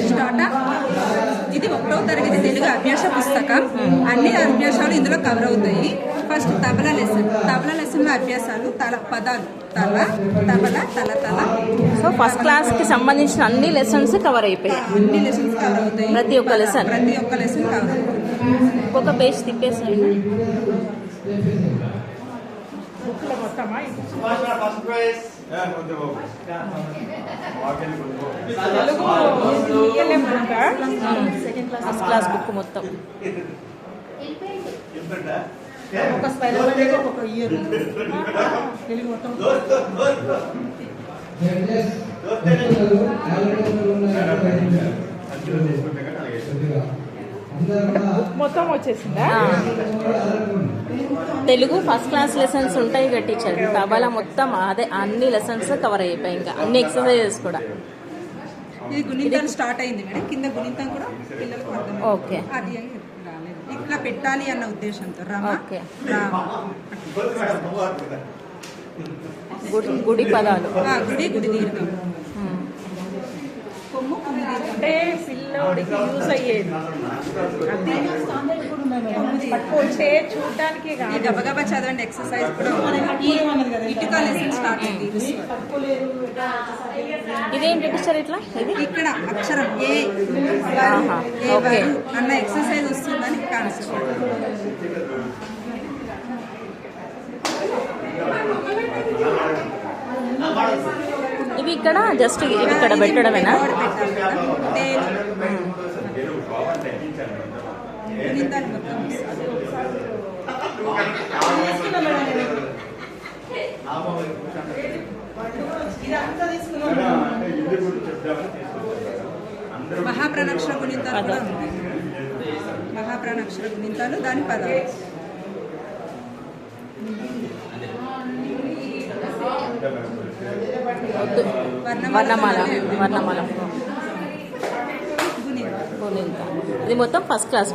Start. ఇది 1వ తరగతి తెలుగు అభ్యాస పుస్తకం. అన్ని అభ్యాసాలు ఇందులో కవర్ అవుతాయి. ఫస్ట్ తబలా లెసన్లో అభ్యాసాలు, పదాలు, తల, తబలా, తల తల. సో ఫస్ట్ క్లాస్కి సంబంధించిన అన్ని లెసన్స్ కవర్ అయిపోయాయి. అన్ని లెసన్స్ కవర్ అవుతాయి. ప్రతి ఒక్క లెసన్ కవర్ అవుతుంది. ఒక పేజ్ తిప్పేసి ఫస్ట్ క్లాస్ బుక్ మొత్తం. ఒక స్పైరల్ ఒక ఇయర్ తెలుగు మొత్తం. మొత్తం వచ్చేసిందా? తెలుగు ఫస్ట్ క్లాస్ లెసన్స్ ఉంటాయి కదా టీచర్. తబలా మొత్తం అదే అన్ని లెసన్స్ కవర్ అయిపోయాయి. ఇంకా అన్ని ఎక్సర్సైజెస్ కూడా. ఇది గుణింతం స్టార్ట్ అయింది మేడం. కింద గుణింతం కూడా పిల్లలకు అర్థం. ఓకే, అది ఇట్లా పెట్టాలి అన్న ఉద్దేశంతో ఓకే. గుడి పదాలు, గుడి దీర్ఘం, కొమ్ము అంటే పిల్లోడికి యూజ్ అయ్యేది. పట్టుకుంటే చూడడానికి గబగబా చదవండి. ఎక్సర్సైజ్ కూడా ఇటుక లెసన్ స్టార్ట్ అయింది. ఇదేంటి టీచర్ ఇట్లా? ఇది ఇక్కడ అక్షరం ఏ అన్న ఎక్సర్సైజ్ వస్తుందని కాన్సెప్ట్. ఇవి ఇక్కడ జస్ట్ ఇవి ఇక్కడ పెట్టడమేనా? మహాప్రాణాక్షర గుణింతాలు కూడా ఉన్నాయి. మహాప్రాణాక్షర గుణింతాలు, దాని పదాలు. వర్ణమాల, గుణింత. ఇది మొత్తం ఫస్ట్ క్లాస్.